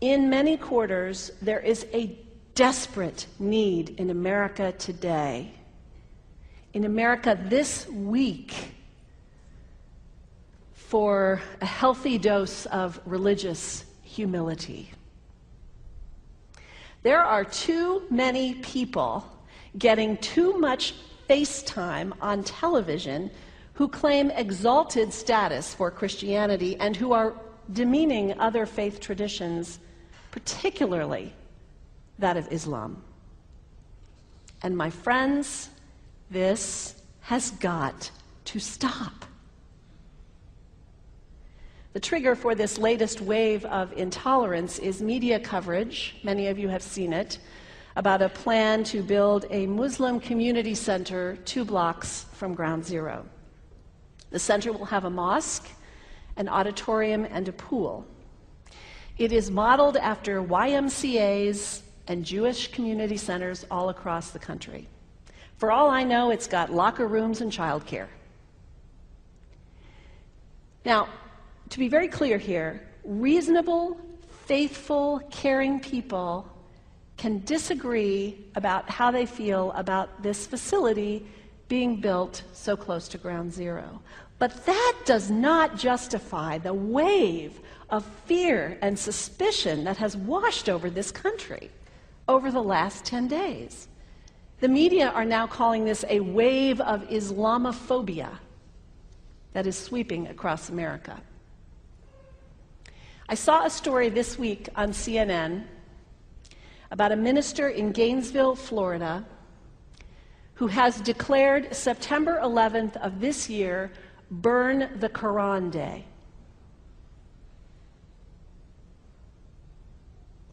In many quarters, there is a desperate need in America today, in America this week, for a healthy dose of religious humility. There are too many people getting too much face time on television who claim exalted status for Christianity and who are demeaning other faith traditions, particularly that of Islam. And my friends, this has got to stop. The trigger for this latest wave of intolerance is media coverage, many of you have seen it, about a plan to build a Muslim community center 2 blocks from Ground Zero. The center will have a mosque, an auditorium, and a pool. It is modeled after YMCAs and Jewish community centers all across the country. For all I know, it's got locker rooms and childcare. Now, to be very clear here, reasonable, faithful, caring people can disagree about how they feel about this facility being built so close to Ground Zero. But that does not justify the wave of fear and suspicion that has washed over this country over the last 10 days. The media are now calling this a wave of Islamophobia that is sweeping across America. I saw a story this week on CNN about a minister in Gainesville, Florida, who has declared September 11th of this year Burn the Quran Day.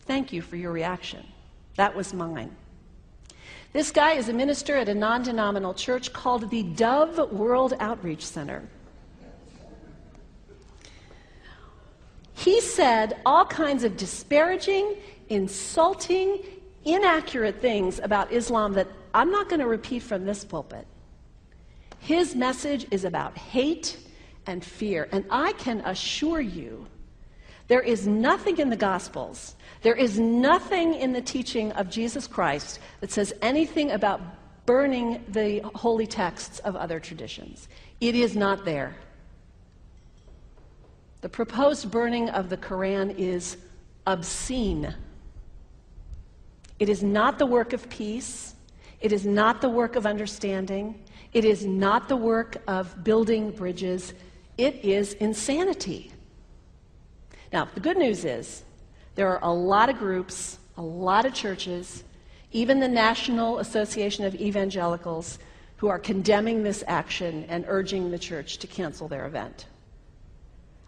Thank you for your reaction. That was mine. This guy is a minister at a non-denominational church called the Dove World Outreach Center. He said all kinds of disparaging, insulting, inaccurate things about Islam that I'm not going to repeat from this pulpit. His message is about hate and fear, and I can assure you there is nothing in the Gospels, there is nothing in the teaching of Jesus Christ that says anything about burning the holy texts of other traditions. It is not there. The proposed burning of the Quran is obscene. It is not the work of peace. It is not the work of understanding. It is not the work of building bridges. It is insanity. Now, the good news is there are a lot of groups, a lot of churches, even the National Association of Evangelicals, who are condemning this action and urging the church to cancel their event.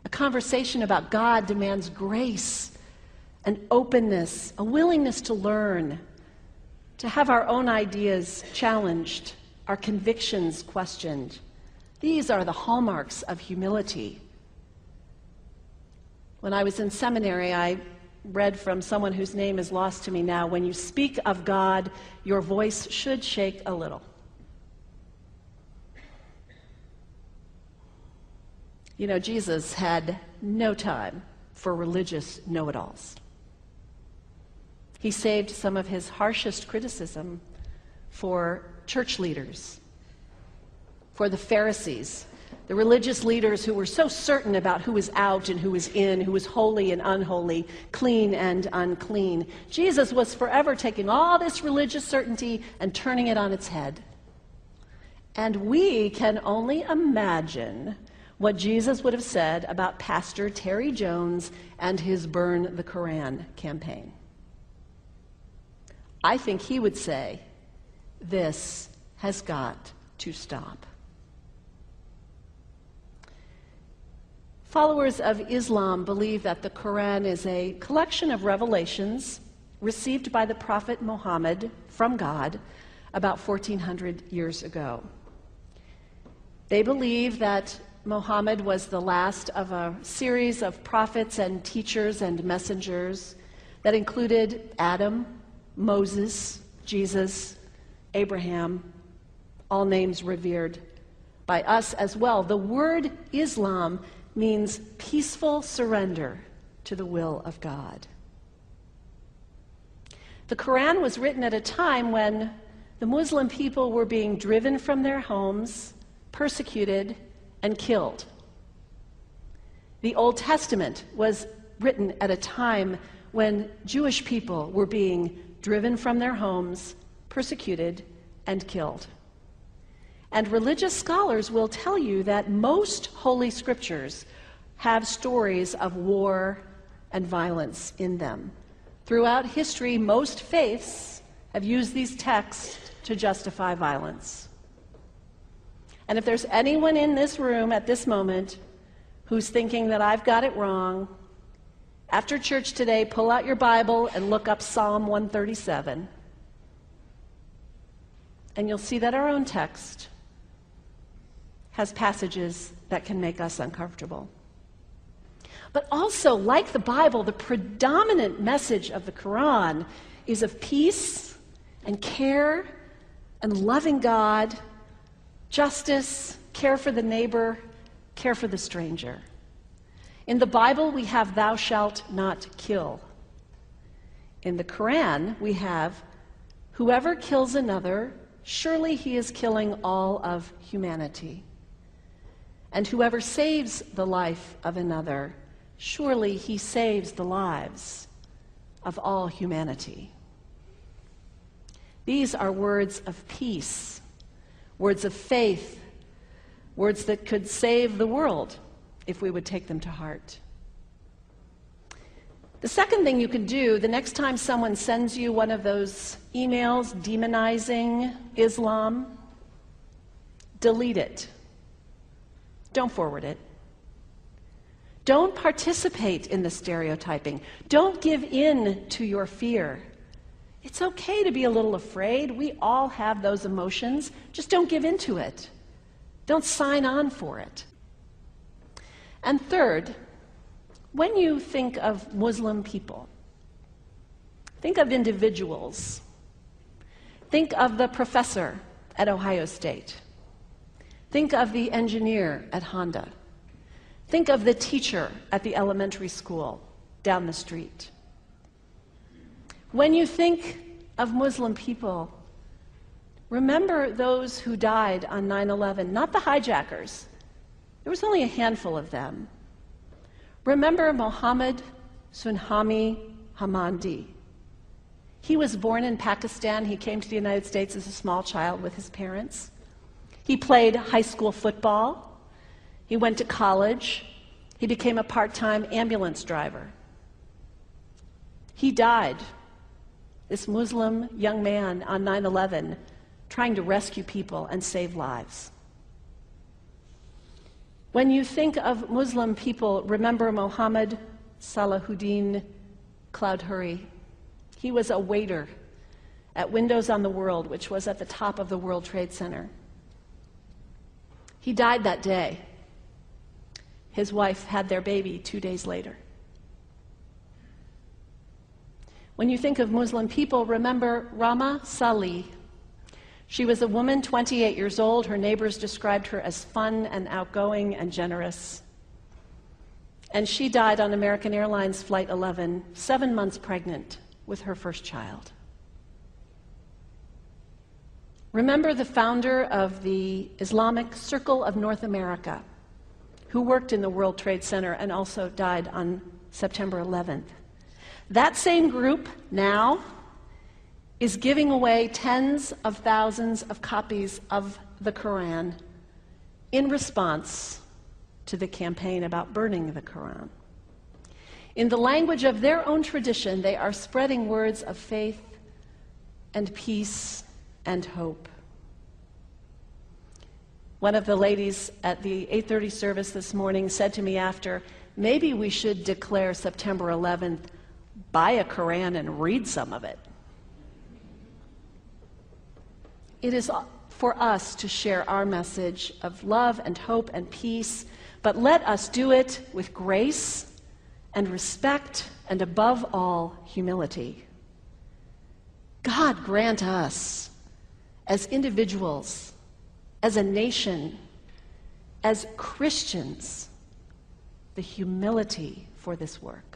A conversation about God demands grace and openness, a willingness to learn, to have our own ideas challenged, our convictions questioned. These are the hallmarks of humility. When I was in seminary, I read from someone whose name is lost to me now, when you speak of God, your voice should shake a little. You know, Jesus had no time for religious know-it-alls. He saved some of his harshest criticism for church leaders, for the Pharisees, the religious leaders who were so certain about who was out and who was in, who was holy and unholy, clean and unclean. Jesus was forever taking all this religious certainty and turning it on its head. And we can only imagine what Jesus would have said about Pastor Terry Jones and his Burn the Quran campaign. I think he would say, this has got to stop. Followers of Islam believe that the Quran is a collection of revelations received by the Prophet Muhammad from God about 1400 years ago. They believe that Muhammad was the last of a series of prophets and teachers and messengers that included Adam, Moses, Jesus, Abraham, all names revered by us as well. The word Islam means peaceful surrender to the will of God. The Quran was written at a time when the Muslim people were being driven from their homes, persecuted, and killed. The Old Testament was written at a time when Jewish people were being driven from their homes, persecuted, and killed. And religious scholars will tell you that most holy scriptures have stories of war and violence in them. Throughout history, most faiths have used these texts to justify violence. And if there's anyone in this room at this moment who's thinking that I've got it wrong, after church today, pull out your Bible and look up Psalm 137. And you'll see that our own text has passages that can make us uncomfortable. But also, like the Bible, the predominant message of the Quran is of peace and care and loving God, justice, care for the neighbor, care for the stranger. In the Bible, we have thou shalt not kill. In the Quran, we have whoever kills another, surely he is killing all of humanity. And whoever saves the life of another, surely he saves the lives of all humanity. These are words of peace, words of faith, words that could save the world if we would take them to heart. The second thing you can do the next time someone sends you one of those emails demonizing Islam, delete it. Don't forward it. Don't participate in the stereotyping. Don't give in to your fear. It's okay to be a little afraid. We all have those emotions. Just don't give in to it. Don't sign on for it. And third, when you think of Muslim people, think of individuals. Think of the professor at Ohio State. Think of the engineer at Honda. Think of the teacher at the elementary school down the street. When you think of Muslim people, remember those who died on 9/11, not the hijackers. There was only a handful of them. Remember Mohammed Sunhami Hamandi. He was born in Pakistan. He came to the United States as a small child with his parents. He played high school football. He went to college. He became a part-time ambulance driver. He died, this Muslim young man, on 9/11, trying to rescue people and save lives. When you think of Muslim people, remember Mohammed Salahuddin Cloudhurry. He was a waiter at Windows on the World, which was at the top of the World Trade Center. He died that day. His wife had their baby 2 days later. When you think of Muslim people, remember Rama Salih. She was a woman, 28 years old. Her neighbors described her as fun and outgoing and generous. And she died on American Airlines Flight 11, 7 months pregnant with her first child. Remember the founder of the Islamic Circle of North America, who worked in the World Trade Center and also died on September 11th. That same group now is giving away tens of thousands of copies of the Quran in response to the campaign about burning the Quran. In the language of their own tradition, they are spreading words of faith and peace and hope. One of the ladies at the 8:30 service this morning said to me after, maybe we should declare September 11th, buy a Quran and read some of it. It is for us to share our message of love and hope and peace, but let us do it with grace and respect and, above all, humility. God grant us, as individuals, as a nation, as Christians, the humility for this work.